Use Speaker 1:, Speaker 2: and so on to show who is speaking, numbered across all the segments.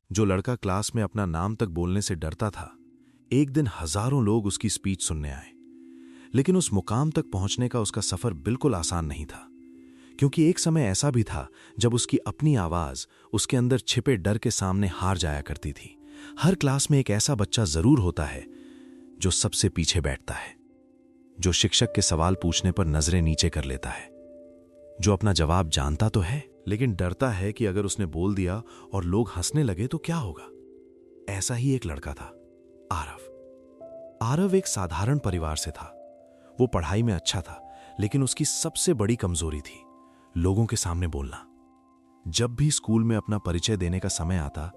Speaker 1: जो लड़का क्लास में अपना नाम तक बोलने से डरता था, एक दिन हजारों लोग उसकी स्पीच सुनने आए। लेकिन उस मुकाम तक पहुंचने का उसका सफर बिल्कुल आसान नहीं था, क्योंकि एक समय ऐसा भी था जब उसकी अपनी आवाज उसके अंदर छिपे डर के सामने हार जाया करती थी। हर क्लास में एक ऐसा बच्चा जरूर होता है जो सबसे पीछे बैठता है, जो शिक्षक के सवाल पूछने पर नजरें नीचे कर लेता है, जो अपना जवाब जानता तो है लेकिन डरता है कि अगर उसने बोल दिया और लोग हंसने लगे तो क्या होगा। ऐसा ही एक लड़का था, आरव। आरव एक साधारण परिवार से था। वो पढ़ाई में अच्छा था, लेकिन उसकी सबसे बड़ी कमजोरी थी लोगों के सामने बोलना। जब भी स्कूल में अपना परिचय देने का समय आता,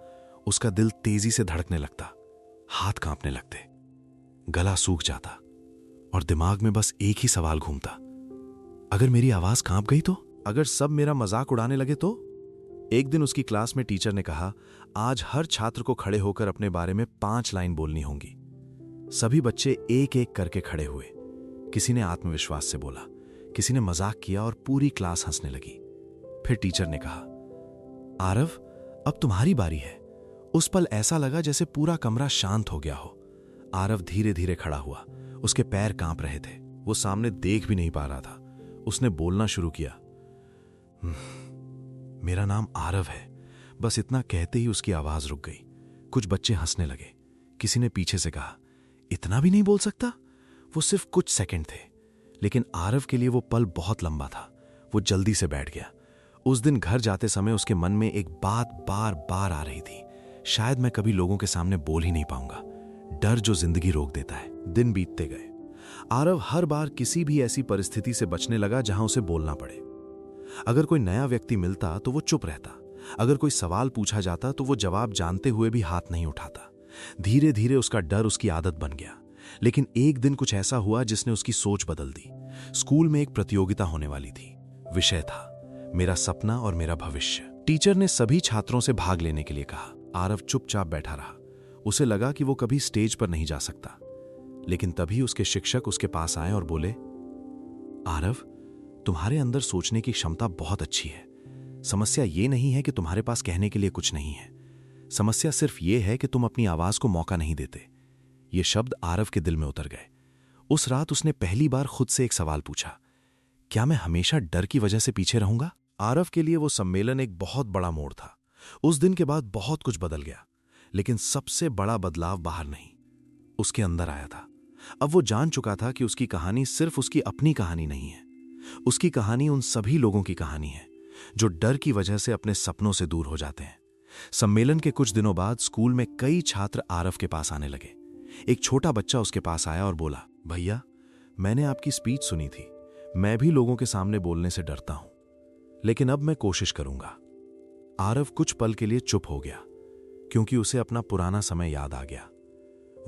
Speaker 1: उसका दिल तेजी से धड़कने लगता, हाथ कांपने लगते, गला सूख जाता और दिमाग में बस एक ही सवाल घूमता, अगर मेरी आवाज कांप गई तो, अगर सब मेरा मजाक उड़ाने लगे तो। एक दिन उसकी क्लास में टीचर ने कहा, आज हर छात्र को खड़े होकर अपने बारे में 5 लाइन बोलनी होंगी। सभी बच्चे एक एक करके खड़े हुए। किसी ने आत्मविश्वास से बोला, किसी ने मजाक किया और पूरी क्लास हंसने लगी। फिर टीचर ने कहा, आरव, अब तुम्हारी बारी है। उस पल ऐसा लगा जैसे पूरा कमरा शांत हो गया हो। आरव धीरे धीरे खड़ा हुआ, उसके पैर कांप रहे थे, वो सामने देख भी नहीं पा रहा था। उसने बोलना शुरू किया, मेरा नाम आरव है। बस इतना कहते ही उसकी आवाज रुक गई। कुछ बच्चे हंसने लगे। किसी ने पीछे से कहा, इतना भी नहीं बोल सकता। वो सिर्फ कुछ सेकंड थे, लेकिन आरव के लिए वो पल बहुत लंबा था। वो जल्दी से बैठ गया। उस दिन घर जाते समय उसके मन में एक बात बार बार आ रही थी, शायद मैं कभी लोगों के सामने बोल ही नहीं पाऊंगा। डर जो जिंदगी रोक देता है। दिन बीतते गए। आरव हर बार किसी भी ऐसी परिस्थिति से बचने लगा जहां उसे बोलना पड़े। अगर कोई नया व्यक्ति मिलता तो वो चुप रहता, अगर कोई सवाल पूछा जाता तो वो जवाब जानते हुए भी हाथ नहीं उठाता। धीरे धीरे उसका डर उसकी आदत बन गया। लेकिन एक दिन कुछ ऐसा हुआ जिसने उसकी सोच बदल दी। स्कूल में एक प्रतियोगिता होने वाली थी। विषय था मेरा सपना और मेरा भविष्य। टीचर ने सभी छात्रों से भाग लेने के लिए कहा। आरव चुपचाप बैठा रहा। उसे लगा कि वो कभी स्टेज पर नहीं जा सकता। लेकिन तभी उसके शिक्षक उसके पास आए और बोले, आरव, तुम्हारे अंदर सोचने की क्षमता बहुत अच्छी है। समस्या ये नहीं है कि तुम्हारे पास कहने के लिए कुछ नहीं है। समस्या सिर्फ ये है कि तुम अपनी आवाज को मौका नहीं देते। ये शब्द आरव के दिल में उतर गए। उस रात उसने पहली बार खुद से एक सवाल पूछा, क्या मैं हमेशा डर की वजह से पीछे रहूंगा? आरव के लिए वो सम्मेलन एक बहुत बड़ा मोड़ था। उस दिन के बाद बहुत कुछ बदल गया, लेकिन सबसे बड़ा बदलाव बाहर नहीं, उसके अंदर आया था। अब वो जान चुका था कि उसकी कहानी सिर्फ उसकी अपनी कहानी नहीं है। उसकी कहानी उन सभी लोगों की कहानी है जो डर की वजह से अपने सपनों से दूर हो जाते हैं। सम्मेलन के कुछ दिनों बाद स्कूल में कई छात्र आरव के पास आने लगे। एक छोटा बच्चा उसके पास आया और बोला, भैया, मैंने आपकी स्पीच सुनी थी। मैं भी लोगों के सामने बोलने से डरता हूं, लेकिन अब मैं कोशिश करूंगा। आरव कुछ पल के लिए चुप हो गया, क्योंकि उसे अपना पुराना समय याद आ गया।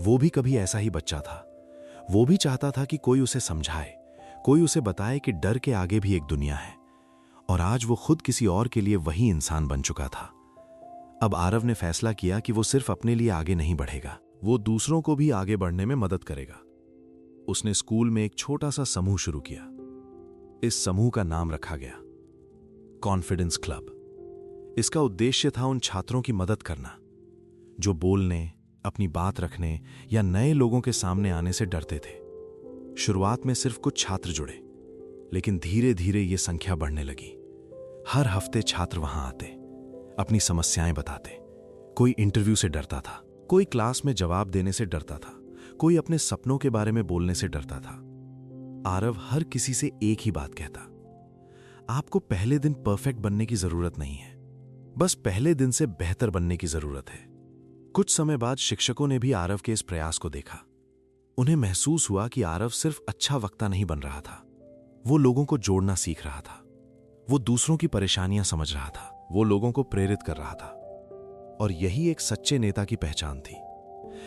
Speaker 1: वो भी कभी ऐसा ही बच्चा था। वो भी चाहता था कि कोई उसे समझाए, कोई उसे बताए कि डर के आगे भी एक दुनिया है। और आज वो खुद किसी और के लिए वही इंसान बन चुका था। अब आरव ने फैसला किया कि वो सिर्फ अपने लिए आगे नहीं बढ़ेगा, वो दूसरों को भी आगे बढ़ने में मदद करेगा। उसने स्कूल में एक छोटा सा समूह शुरू किया। इस समूह का नाम रखा गया कॉन्फिडेंस क्लब। इसका उद्देश्य था उन छात्रों की मदद करना जो बोलने, अपनी बात रखने या नए लोगों के सामने आने से डरते थे। शुरुआत में सिर्फ कुछ छात्र जुड़े, लेकिन धीरे धीरे ये संख्या बढ़ने लगी। हर हफ्ते छात्र वहां आते, अपनी समस्याएं बताते। कोई इंटरव्यू से डरता था, कोई क्लास में जवाब देने से डरता था, कोई अपने सपनों के बारे में बोलने से डरता था। आरव हर किसी से एक ही बात कहता, आपको पहले दिन परफेक्ट बनने की जरूरत नहीं है, बस पहले दिन से बेहतर बनने की जरूरत है। कुछ समय बाद शिक्षकों ने भी आरव के इस प्रयास को देखा। उन्हें महसूस हुआ कि आरव सिर्फ अच्छा वक्ता नहीं बन रहा था, वो लोगों को जोड़ना सीख रहा था। वो दूसरों की परेशानियां समझ रहा था, वो लोगों को प्रेरित कर रहा था। और यही एक सच्चे नेता की पहचान थी।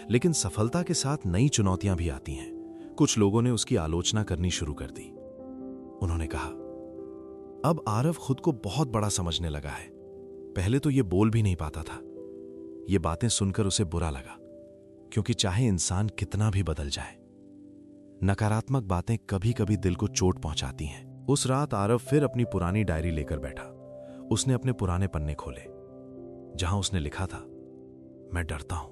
Speaker 1: लेकिन सफलता के साथ नई चुनौतियां भी आती हैं। कुछ लोगों ने उसकी आलोचना करनी शुरू कर दी। उन्होंने कहा, अब आरव खुद को बहुत बड़ा समझने लगा है। पहले तो ये बोल भी नहीं पाता था। ये बातें सुनकर उसे बुरा लगा, क्योंकि चाहे इंसान कितना भी बदल जाए, नकारात्मक बातें कभी कभी दिल को चोट पहुंचाती हैं। उस रात आरव फिर अपनी पुरानी डायरी लेकर बैठा। उसने अपने पुराने पन्ने खोले, जहां उसने लिखा था, मैं डरता हूं,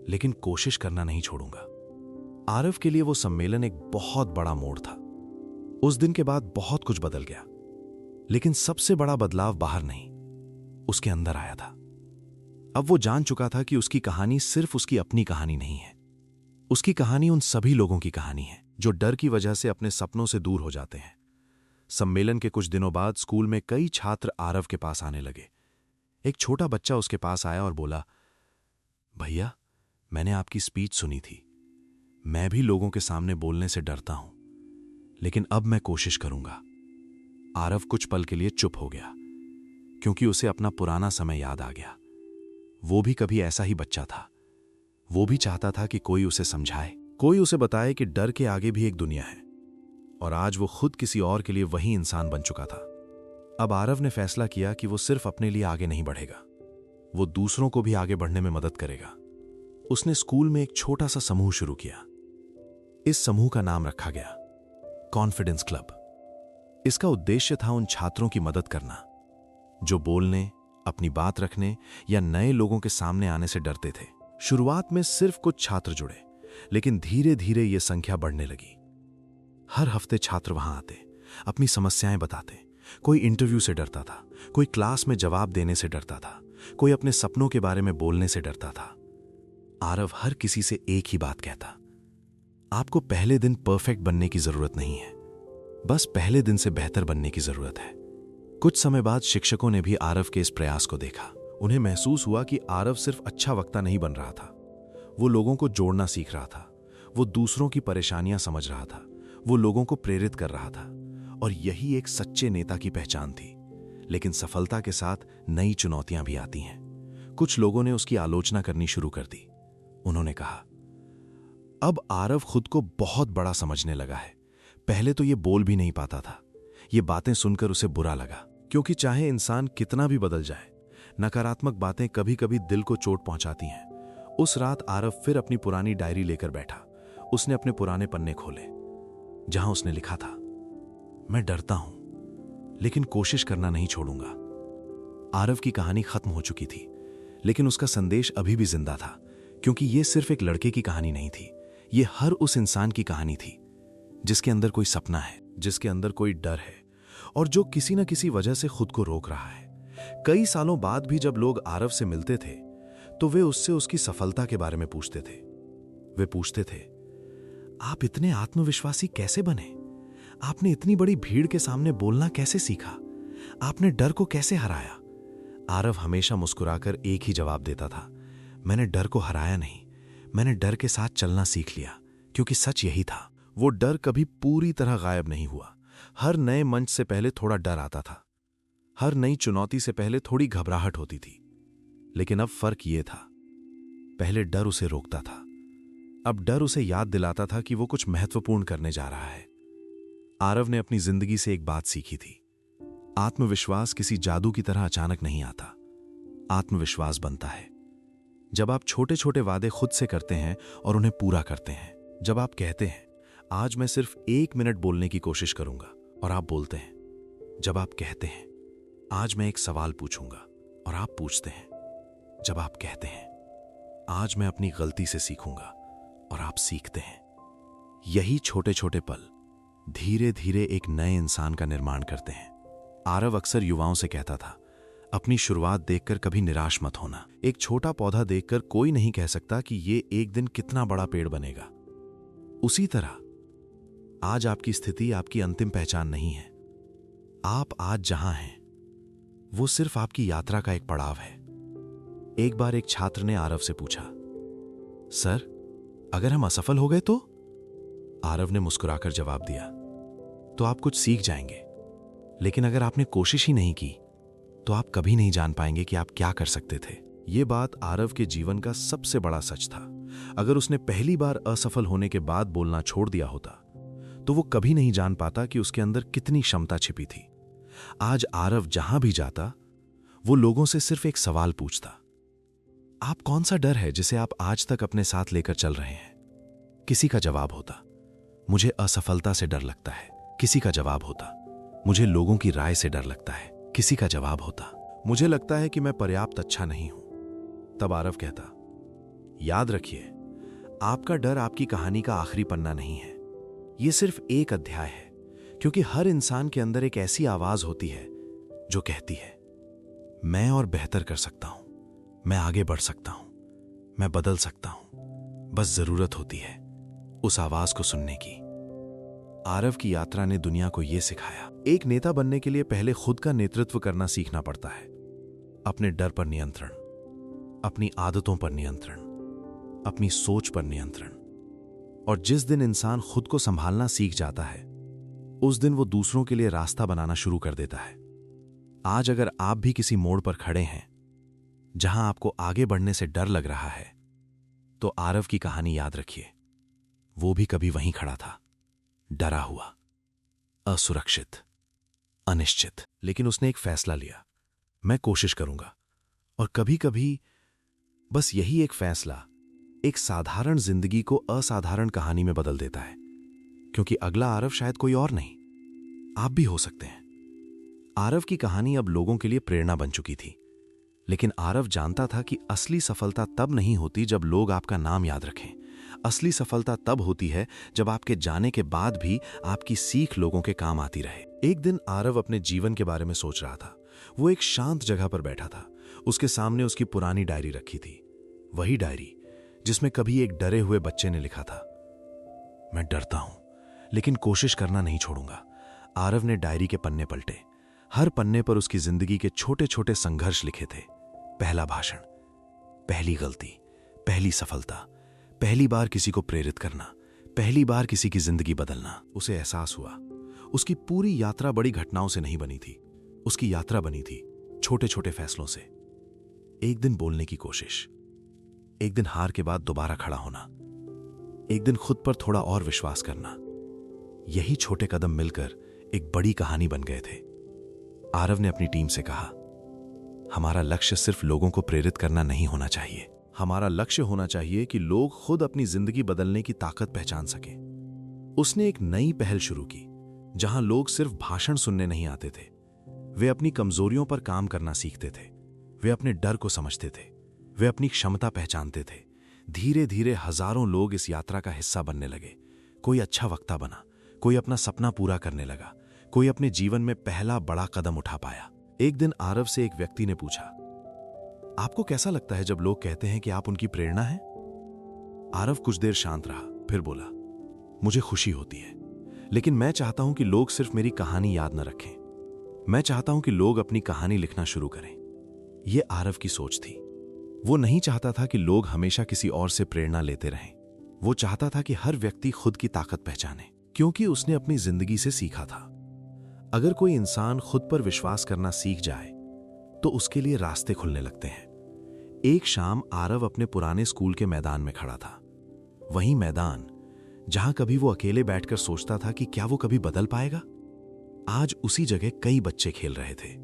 Speaker 1: लेकिन कोशिश करना नहीं छोड़ूंगा। आरव के लिए वो सम्मेलन एक बहुत बड़ा मोड़ था। उस दिन के बाद बहुत कुछ बदल गया, लेकिन सबसे बड़ा बदलाव बाहर नहीं, उसके अंदर आया था। अब वो जान चुका था कि उसकी कहानी सिर्फ उसकी अपनी कहानी नहीं है। उसकी कहानी उन सभी लोगों की कहानी है जो डर की वजह से अपने सपनों से दूर हो जाते हैं। सम्मेलन के कुछ दिनों बाद स्कूल में कई छात्र आरव के पास आने लगे। एक छोटा बच्चा उसके पास आया और बोला, भैया, मैंने आपकी स्पीच सुनी थी। मैं भी लोगों के सामने बोलने से डरता हूं, लेकिन अब मैं कोशिश करूंगा। आरव कुछ पल के लिए चुप हो गया, क्योंकि उसे अपना पुराना समय याद आ गया। वो भी कभी ऐसा ही बच्चा था। वो भी चाहता था कि कोई उसे समझाए, कोई उसे बताए कि डर के आगे भी एक दुनिया है। और आज वो खुद किसी और के लिए वही इंसान बन चुका था। अब आरव ने फैसला किया कि वो सिर्फ अपने लिए आगे नहीं बढ़ेगा, वो दूसरों को भी आगे बढ़ने में मदद करेगा। उसने स्कूल में एक छोटा सा समूह शुरू किया। इस समूह का नाम रखा गया कॉन्फिडेंस क्लब। इसका उद्देश्य था उन छात्रों की मदद करना जो बोलने, अपनी बात रखने या नए लोगों के सामने आने से डरते थे। शुरुआत में सिर्फ कुछ छात्र जुड़े, लेकिन धीरे धीरे यह संख्या बढ़ने लगी। हर हफ्ते छात्र वहां आते, अपनी समस्याएं बताते। कोई इंटरव्यू से डरता था, कोई क्लास में जवाब देने से डरता था, कोई अपने सपनों के बारे में बोलने से डरता था। आरव हर किसी से एक ही बात कहता, आपको पहले दिन परफेक्ट बनने की जरूरत नहीं है, बस पहले दिन से बेहतर बनने की जरूरत है। कुछ समय बाद शिक्षकों ने भी आरव के इस प्रयास को देखा। उन्हें महसूस हुआ कि आरव सिर्फ अच्छा वक्ता नहीं बन रहा था, वो लोगों को जोड़ना सीख रहा था, वो दूसरों की परेशानियां समझ रहा था, वो लोगों को प्रेरित कर रहा था। और यही एक सच्चे नेता की पहचान थी। लेकिन सफलता के साथ नई चुनौतियां भी आती हैं। कुछ लोगों ने उसकी आलोचना करनी शुरू कर दी। उन्होंने कहा, अब आरव खुद को बहुत बड़ा समझने लगा है। पहले तो ये बोल भी नहीं पाता था। ये बातें सुनकर उसे बुरा लगा, क्योंकि चाहे इंसान कितना भी बदल जाए, नकारात्मक बातें कभी कभी दिल को चोट पहुंचाती हैं। उस रात आरव फिर अपनी पुरानी डायरी लेकर बैठा। उसने अपने पुराने पन्ने खोले, जहां उसने लिखा था, मैं डरता हूं, लेकिन कोशिश करना नहीं छोड़ूंगा। आरव की कहानी खत्म हो चुकी थी, लेकिन उसका संदेश अभी भी जिंदा था, क्योंकि यह सिर्फ एक लड़के की कहानी नहीं थी। यह हर उस इंसान की कहानी थी जिसके अंदर कोई सपना है, जिसके अंदर कोई डर है, और जो किसी न किसी वजह से खुद को रोक रहा है। कई सालों बाद भी जब लोग आरव से मिलते थे, तो वे उससे उसकी सफलता के बारे में पूछते थे। वे पूछते थे, आप इतने आत्मविश्वासी कैसे बने? आपने इतनी बड़ी भीड़ के सामने बोलना कैसे सीखा? आपने डर को कैसे हराया? आरव हमेशा मुस्कुराकर एक ही जवाब देता था, मैंने डर को हराया नहीं, मैंने डर के साथ चलना सीख लिया। क्योंकि सच यही था, वो डर कभी पूरी तरह गायब नहीं हुआ। हर नए मंच से पहले थोड़ा डर आता था, हर नई चुनौती से पहले थोड़ी घबराहट होती थी। लेकिन अब फर्क ये था, पहले डर उसे रोकता था, अब डर उसे याद दिलाता था कि वो कुछ महत्वपूर्ण करने जा रहा है। आरव ने अपनी जिंदगी से एक बात सीखी थी, आत्मविश्वास किसी जादू की तरह अचानक नहीं आता। आत्मविश्वास बनता है जब आप छोटे छोटे वादे खुद से करते हैं और उन्हें पूरा करते हैं। जब आप कहते हैं, आज मैं सिर्फ 1 मिनट बोलने की कोशिश करूंगा, और आप बोलते हैं। जब आप कहते हैं, आज मैं एक सवाल पूछूंगा, और आप पूछते हैं। जब आप कहते हैं, आज मैं अपनी गलती से सीखूंगा, और आप सीखते हैं। यही छोटे छोटे पल धीरे धीरे एक नए इंसान का निर्माण करते हैं। आरव अक्सर युवाओं से कहता था, अपनी शुरुआत देखकर कभी निराश मत होना। एक छोटा पौधा देखकर कोई नहीं कह सकता कि ये एक दिन कितना बड़ा पेड़ बनेगा। उसी तरह आज आपकी स्थिति आपकी अंतिम पहचान नहीं है। आप आज जहां हैं, वो सिर्फ आपकी यात्रा का एक पड़ाव है। एक बार एक छात्र ने आरव से पूछा, सर, अगर हम असफल हो गए तो? आरव ने मुस्कुराकर जवाब दिया, तो आप कुछ सीख जाएंगे, लेकिन अगर आपने कोशिश ही नहीं की तो आप कभी नहीं जान पाएंगे कि आप क्या कर सकते थे। यह बात आरव के जीवन का सबसे बड़ा सच था। अगर उसने पहली बार असफल होने के बाद बोलना छोड़ दिया होता, तो वो कभी नहीं जान पाता कि उसके अंदर कितनी क्षमता छिपी थी। आज आरव जहां भी जाता, वो लोगों से सिर्फ एक सवाल पूछता, आप कौन सा डर है जिसे आप आज तक अपने साथ लेकर चल रहे हैं? किसी का जवाब होता, मुझे असफलता से डर लगता है। किसी का जवाब होता, मुझे लोगों की राय से डर लगता है। किसी का जवाब होता, मुझे लगता है कि मैं पर्याप्त अच्छा नहीं हूं। तब आरव कहता, याद रखिए, आपका डर आपकी कहानी का आखिरी पन्ना नहीं है, ये सिर्फ एक अध्याय है, क्योंकि हर इंसान के अंदर एक ऐसी आवाज होती है जो कहती है, मैं और बेहतर कर सकता हूं, मैं आगे बढ़ सकता हूं, मैं बदल सकता हूं, बस जरूरत होती है उस आवाज को सुनने की। आरव की यात्रा ने दुनिया को यह सिखाया, एक नेता बनने के लिए पहले खुद का नेतृत्व करना सीखना पड़ता है। अपने डर पर नियंत्रण, अपनी आदतों पर नियंत्रण, अपनी सोच पर नियंत्रण। और जिस दिन इंसान खुद को संभालना सीख जाता है, उस दिन वो दूसरों के लिए रास्ता बनाना शुरू कर देता है। आज अगर आप भी किसी मोड़ पर खड़े हैं जहां आपको आगे बढ़ने से डर लग रहा है, तो आरव की कहानी याद रखिए। वो भी कभी वहीं खड़ा था, डरा हुआ, असुरक्षित, अनिश्चित, लेकिन उसने एक फैसला लिया, मैं कोशिश करूंगा। और कभी कभी बस यही एक फैसला एक साधारण जिंदगी को असाधारण कहानी में बदल देता है, क्योंकि अगला आरव शायद कोई और नहीं, आप भी हो सकते हैं। आरव की कहानी अब लोगों के लिए प्रेरणा बन चुकी थी, लेकिन आरव जानता था कि असली सफलता तब नहीं होती जब लोग आपका नाम याद रखें। असली सफलता तब होती है जब आपके जाने के बाद भी आपकी सीख लोगों के काम आती रहे। एक दिन आरव अपने जीवन के बारे में सोच रहा था। वो एक शांत जगह पर बैठा था। उसके सामने उसकी पुरानी डायरी रखी थी, वही डायरी जिसमें कभी एक डरे हुए बच्चे ने लिखा था, मैं डरता हूं लेकिन कोशिश करना नहीं छोड़ूंगा। आरव ने डायरी के पन्ने पलटे। हर पन्ने पर उसकी जिंदगी के छोटे छोटे संघर्ष लिखे थे। पहला भाषण, पहली गलती, पहली सफलता, पहली बार किसी को प्रेरित करना, पहली बार किसी की जिंदगी बदलना। उसे एहसास हुआ उसकी पूरी यात्रा बड़ी घटनाओं से नहीं बनी थी, उसकी यात्रा बनी थी छोटे छोटे फैसलों से। एक दिन बोलने की कोशिश, एक दिन हार के बाद दोबारा खड़ा होना, एक दिन खुद पर थोड़ा और विश्वास करना। यही छोटे कदम मिलकर एक बड़ी कहानी बन गए थे। आरव ने अपनी टीम से कहा, हमारा लक्ष्य सिर्फ लोगों को प्रेरित करना नहीं होना चाहिए, हमारा लक्ष्य होना चाहिए कि लोग खुद अपनी जिंदगी बदलने की ताकत पहचान सकें। उसने एक नई पहल शुरू की, जहां लोग सिर्फ भाषण सुनने नहीं आते थे, वे अपनी कमजोरियों पर काम करना सीखते थे, वे अपने डर को समझते थे, वे अपनी क्षमता पहचानते थे। धीरे धीरे हजारों लोग इस यात्रा का हिस्सा बनने लगे। कोई अच्छा वक्ता बना, कोई अपना सपना पूरा करने लगा, कोई अपने जीवन में पहला बड़ा कदम उठा पाया। एक दिन आरव से एक व्यक्ति ने पूछा, आपको कैसा लगता है जब लोग कहते हैं कि आप उनकी प्रेरणा हैं? आरव कुछ देर शांत रहा, फिर बोला, मुझे खुशी होती है, लेकिन मैं चाहता हूं कि लोग सिर्फ मेरी कहानी याद न रखें। मैं चाहता हूं कि लोग अपनी कहानी लिखना शुरू करें। यह आरव की सोच थी। वो नहीं चाहता था कि लोग हमेशा किसी और से प्रेरणा लेते रहें। वो चाहता था कि हर व्यक्ति खुद की ताकत पहचाने, क्योंकि उसने अपनी जिंदगी से सीखा था, अगर कोई इंसान खुद पर विश्वास करना सीख जाए तो उसके लिए रास्ते खुलने लगते हैं। एक शाम आरव अपने पुराने स्कूल के मैदान में खड़ा था। वही मैदान जहां कभी वो अकेले बैठकर सोचता था कि क्या वो कभी बदल पाएगा। आज उसी जगह कई बच्चे खेल रहे थे।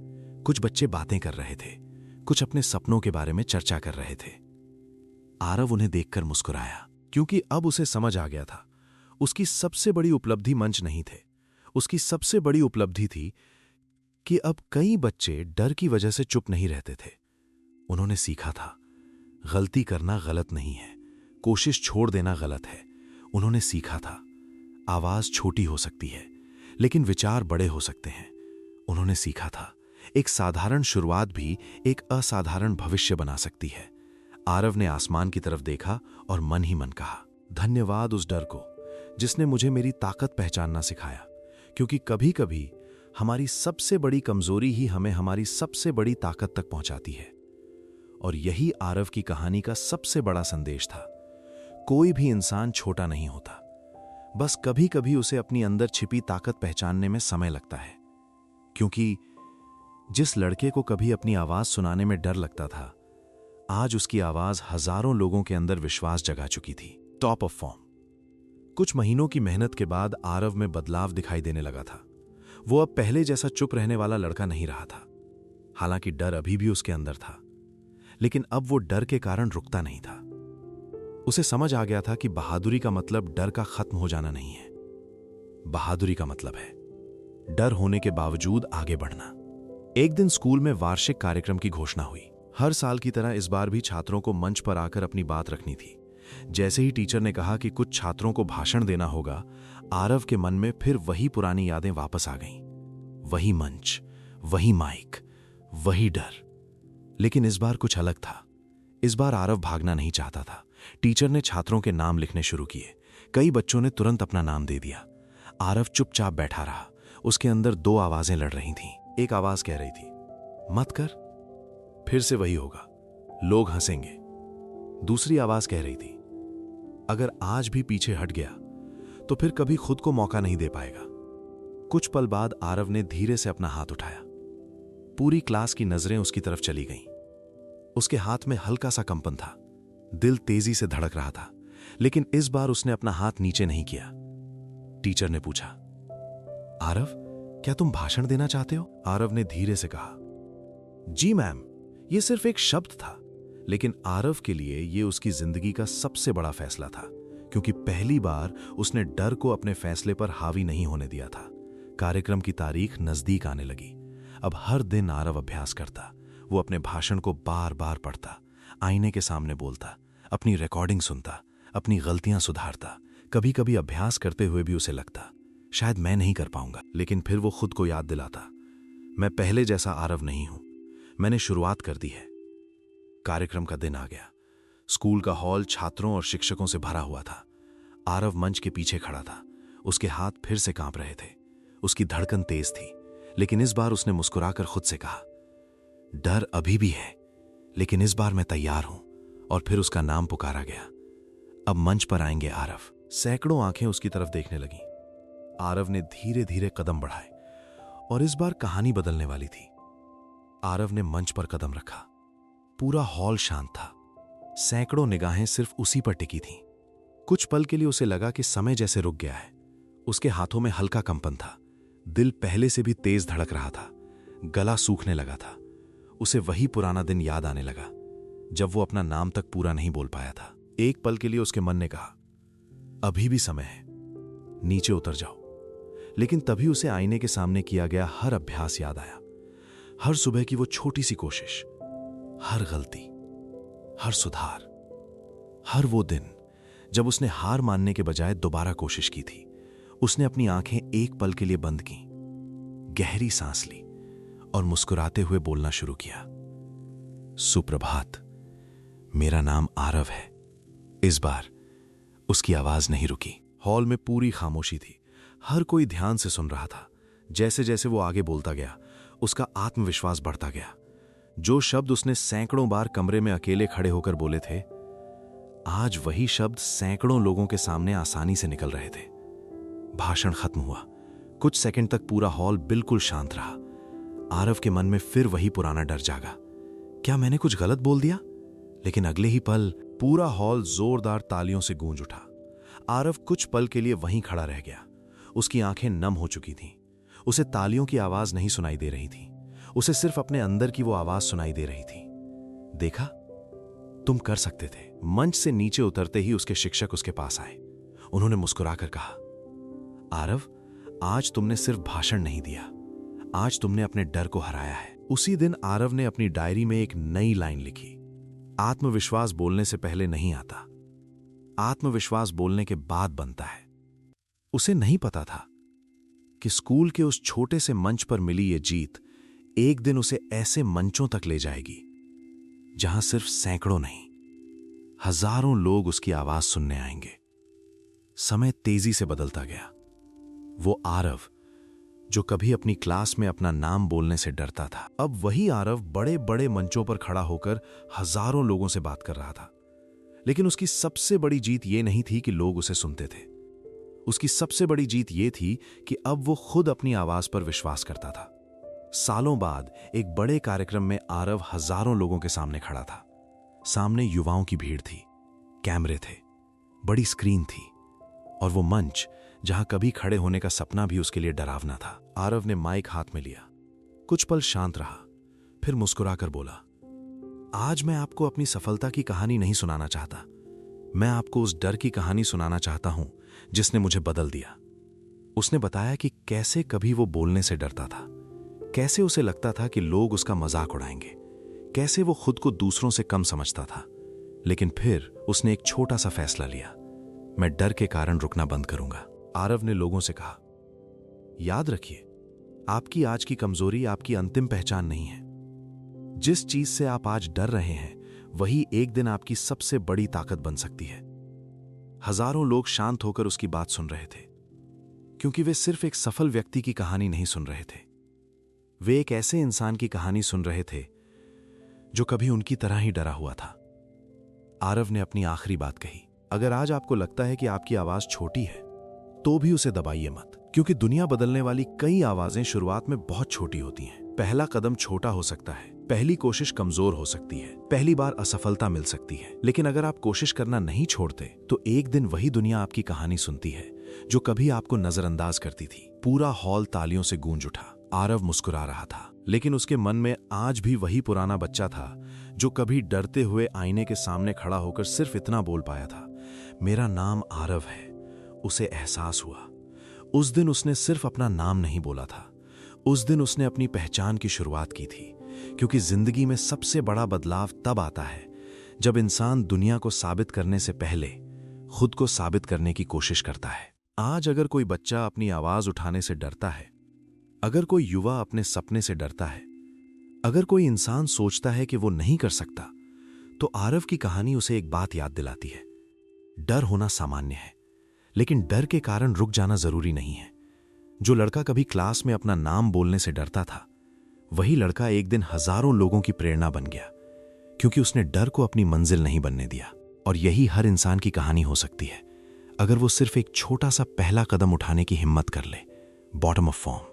Speaker 1: कुछ बच्चे बातें कर रहे थे, कुछ अपने सपनों के बारे में चर्चा कर रहे थे। आरव उन्हें देखकर मुस्कुराया, क्योंकि अब उसे समझ आ गया था उसकी सबसे बड़ी उपलब्धि मंच नहीं थे। उसकी सबसे बड़ी उपलब्धि थी कि अब कई बच्चे डर की वजह से चुप नहीं रहते थे। उन्होंने सीखा था, गलती करना गलत नहीं है, कोशिश छोड़ देना गलत है। उन्होंने सीखा था, आवाज छोटी हो सकती है लेकिन विचार बड़े हो सकते हैं। उन्होंने सीखा था, एक साधारण शुरुआत भी एक असाधारण भविष्य बना सकती है। आरव ने आसमान की तरफ देखा और मन ही मन कहा, धन्यवाद उस डर को जिसने मुझे मेरी ताकत पहचानना सिखाया, क्योंकि कभी कभी हमारी सबसे बड़ी कमजोरी ही हमें हमारी सबसे बड़ी ताकत तक पहुंचाती है। और यही आरव की कहानी का सबसे बड़ा संदेश था। कोई भी इंसान छोटा नहीं होता, बस कभी कभी उसे अपनी अंदर छिपी ताकत पहचानने में समय लगता है। क्योंकि जिस लड़के को कभी अपनी आवाज सुनाने में डर लगता था, आज उसकी आवाज हजारों लोगों के अंदर विश्वास जगा चुकी थी। Top of form. कुछ महीनों की मेहनत के बाद आरव में बदलाव दिखाई देने लगा था। वो अब पहले जैसा चुप रहने वाला लड़का नहीं रहा था। हालांकि डर अभी भी उसके अंदर था, लेकिन अब वो डर के कारण रुकता नहीं था। उसे समझ आ गया था कि बहादुरी का मतलब डर का खत्म हो जाना नहीं है। बहादुरी का मतलब है डर होने के बावजूद आगे बढ़ना। एक दिन स्कूल में वार्षिक कार्यक्रम की घोषणा हुई। हर साल की तरह इस बार भी छात्रों को मंच पर आकर अपनी बात रखनी थी। जैसे ही टीचर ने कहा कि कुछ छात्रों को भाषण देना होगा, आरव के मन में फिर वही पुरानी यादें वापस आ गईं। वही मंच, वही माइक, वही डर। लेकिन इस बार कुछ अलग था। इस बार आरव भागना नहीं चाहता था। टीचर ने छात्रों के नाम लिखने शुरू किए। कई बच्चों ने तुरंत अपना नाम दे दिया। आरव चुपचाप बैठा रहा। उसके अंदर दो आवाजें लड़ रही थीं। एक आवाज कह रही थी, मत कर, फिर से वही होगा, लोग हंसेंगे। दूसरी आवाज कह रही थी, अगर आज भी पीछे हट गया तो फिर कभी खुद को मौका नहीं दे पाएगा। कुछ पल बाद आरव ने धीरे से अपना हाथ उठाया। पूरी क्लास की नजरें उसकी तरफ चली गईं। उसके हाथ में हल्का सा कंपन था। दिल तेजी से धड़क रहा था, लेकिन इस बार उसने अपना हाथ नीचे नहीं किया। टीचर ने पूछा, आरव, क्या तुम भाषण देना चाहते हो? आरव ने धीरे से कहा, जी मैम। यह सिर्फ एक शब्द था, लेकिन आरव के लिए यह उसकी जिंदगी का सबसे बड़ा फैसला था, क्योंकि पहली बार उसने डर को अपने फैसले पर हावी नहीं होने दिया था। कार्यक्रम की तारीख नजदीक आने लगी। अब हर दिन आरव अभ्यास करता। वो अपने भाषण को बार बार पढ़ता, आईने के सामने बोलता, अपनी रिकॉर्डिंग सुनता, अपनी गलतियां सुधारता। कभी कभी अभ्यास करते हुए भी उसे लगता, शायद मैं नहीं कर पाऊंगा, लेकिन फिर वो खुद को याद दिलाता, मैं पहले जैसा आरव नहीं हूं, मैंने शुरुआत कर दी है। कार्यक्रम का दिन आ गया। स्कूल का हॉल छात्रों और शिक्षकों से भरा हुआ था। आरव मंच के पीछे खड़ा था। उसके हाथ फिर से कांप रहे थे। उसकी धड़कन तेज थी, लेकिन इस बार उसने मुस्कुराकर खुद से कहा, डर अभी भी है, लेकिन इस बार मैं तैयार हूं। और फिर उसका नाम पुकारा गया। अब मंच पर आएंगे आरव। सैकड़ों आंखें उसकी तरफ देखने लगीं। आरव ने धीरे धीरे कदम बढ़ाए और इस बार कहानी बदलने वाली थी। आरव ने मंच पर कदम रखा। पूरा हॉल शांत था। सैकड़ों निगाहें सिर्फ उसी पर टिकी थीं। कुछ पल के लिए उसे लगा कि समय जैसे रुक गया है। उसके हाथों में हल्का कंपन था। दिल पहले से भी तेज धड़क रहा था। गला सूखने लगा था। उसे वही पुराना दिन याद आने लगा, जब वो अपना नाम तक पूरा नहीं बोल पाया था। एक पल के लिए उसके मन ने कहा, अभी भी समय है, नीचे उतर जाओ। लेकिन तभी उसे आईने के सामने किया गया हर अभ्यास याद आया। हर सुबह की वो छोटी सी कोशिश, हर गलती, हर सुधार, हर वो दिन जब उसने हार मानने के बजाय दोबारा कोशिश की थी। उसने अपनी आंखें एक पल के लिए बंद की, गहरी सांस ली और मुस्कुराते हुए बोलना शुरू किया, सुप्रभात, मेरा नाम आरव है। इस बार उसकी आवाज नहीं रुकी। हॉल में पूरी खामोशी थी। हर कोई ध्यान से सुन रहा था। जैसे जैसे वो आगे बोलता गया, उसका आत्मविश्वास बढ़ता गया। जो शब्द उसने सैकड़ों बार कमरे में अकेले खड़े होकर बोले थे, आज वही शब्द सैकड़ों लोगों के सामने आसानी से निकल रहे थे। भाषण खत्म हुआ। कुछ सेकंड तक पूरा हॉल बिल्कुल शांत रहा। आरव के मन में फिर वही पुराना डर जागा, क्या मैंने कुछ गलत बोल दिया? लेकिन अगले ही पल पूरा हॉल जोरदार तालियों से गूंज उठा। आरव कुछ पल के लिए वहीं खड़ा रह गया। उसकी आंखें नम हो चुकी थीं। उसे तालियों की आवाज नहीं सुनाई दे रही थी। उसे सिर्फ अपने अंदर की वो आवाज सुनाई दे रही थी, देखा, तुम कर सकते थे। मंच से नीचे उतरते ही उसके शिक्षक उसके पास आए। उन्होंने मुस्कुराकर कहा, आरव, आज तुमने सिर्फ भाषण नहीं दिया, आज तुमने अपने डर को हराया है। उसी दिन आरव ने अपनी डायरी में एक नई लाइन लिखी, आत्मविश्वास बोलने से पहले नहीं आता, आत्मविश्वास बोलने के बाद बनता है। उसे नहीं पता था कि स्कूल के उस छोटे से मंच पर मिली ये जीत एक दिन उसे ऐसे मंचों तक ले जाएगी जहां सिर्फ सैकड़ों नहीं, हजारों लोग उसकी आवाज सुनने आएंगे। समय तेजी से बदलता गया। वो आरव जो कभी अपनी क्लास में अपना नाम बोलने से डरता था, अब वही आरव बड़े बड़े मंचों पर खड़ा होकर हजारों लोगों से बात कर रहा था। लेकिन उसकी सबसे बड़ी जीत ये नहीं थी कि लोग उसे सुनते थे। उसकी सबसे बड़ी जीत ये थी कि अब वो खुद अपनी आवाज पर विश्वास करता था। सालों बाद एक बड़े कार्यक्रम में आरव हजारों लोगों के सामने खड़ा था। सामने युवाओं की भीड़ थी, कैमरे थे, बड़ी स्क्रीन थी और वो मंच जहां कभी खड़े होने का सपना भी उसके लिए डरावना था। आरव ने माइक हाथ में लिया, कुछ पल शांत रहा, फिर मुस्कुराकर बोला, आज मैं आपको अपनी सफलता की कहानी नहीं सुनाना चाहता, मैं आपको उस डर की कहानी सुनाना चाहता हूं जिसने मुझे बदल दिया। उसने बताया कि कैसे कभी वो बोलने से डरता था, कैसे उसे लगता था कि लोग उसका मजाक उड़ाएंगे, कैसे वो खुद को दूसरों से कम समझता था। लेकिन फिर उसने एक छोटा सा फैसला लिया, मैं डर के कारण रुकना बंद करूंगा। आरव ने लोगों से कहा, याद रखिए, आपकी आज की कमजोरी आपकी अंतिम पहचान नहीं है। जिस चीज से आप आज डर रहे हैं वही एक दिन आपकी सबसे बड़ी ताकत बन सकती है। हजारों लोग शांत होकर उसकी बात सुन रहे थे, क्योंकि वे सिर्फ एक सफल व्यक्ति की कहानी नहीं सुन रहे थे, वे एक ऐसे इंसान की कहानी सुन रहे थे जो कभी उनकी तरह ही डरा हुआ था। आरव ने अपनी आखिरी बात कही, अगर आज आपको लगता है कि आपकी आवाज छोटी है तो भी उसे दबाइए मत, क्योंकि दुनिया बदलने वाली कई आवाजें शुरुआत में बहुत छोटी होती हैं। पहला कदम छोटा हो सकता है, पहली कोशिश कमजोर हो सकती है, पहली बार असफलता मिल सकती है, लेकिन अगर आप कोशिश करना नहीं छोड़ते तो एक दिन वही दुनिया आपकी कहानी सुनती है जो कभी आपको नजरअंदाज करती थी। पूरा हॉल तालियों से गूंज उठा। आरव मुस्कुरा रहा था, लेकिन उसके मन में आज भी वही पुराना बच्चा था जो कभी डरते हुए आईने के सामने खड़ा होकर सिर्फ इतना बोल पाया था, मेरा नाम आरव है। उसे एहसास हुआ, उस दिन उसने सिर्फ अपना नाम नहीं बोला था, उस दिन उसने अपनी पहचान की शुरुआत की थी। क्योंकि जिंदगी में सबसे बड़ा बदलाव तब आता है जब इंसान दुनिया को साबित करने से पहले खुद को साबित करने की कोशिश करता है। आज अगर कोई बच्चा अपनी आवाज उठाने से डरता है, अगर कोई युवा अपने सपने से डरता है, अगर कोई इंसान सोचता है कि वो नहीं कर सकता, तो आरव की कहानी उसे एक बात याद दिलाती है, डर होना सामान्य है, लेकिन डर के कारण रुक जाना जरूरी नहीं है। जो लड़का कभी क्लास में अपना नाम बोलने से डरता था, वही लड़का एक दिन हजारों लोगों की प्रेरणा बन गया, क्योंकि उसने डर को अपनी मंजिल नहीं बनने दिया। और यही हर इंसान की कहानी हो सकती है, अगर वो सिर्फ एक छोटा सा पहला कदम उठाने की हिम्मत कर ले। Bottom of form.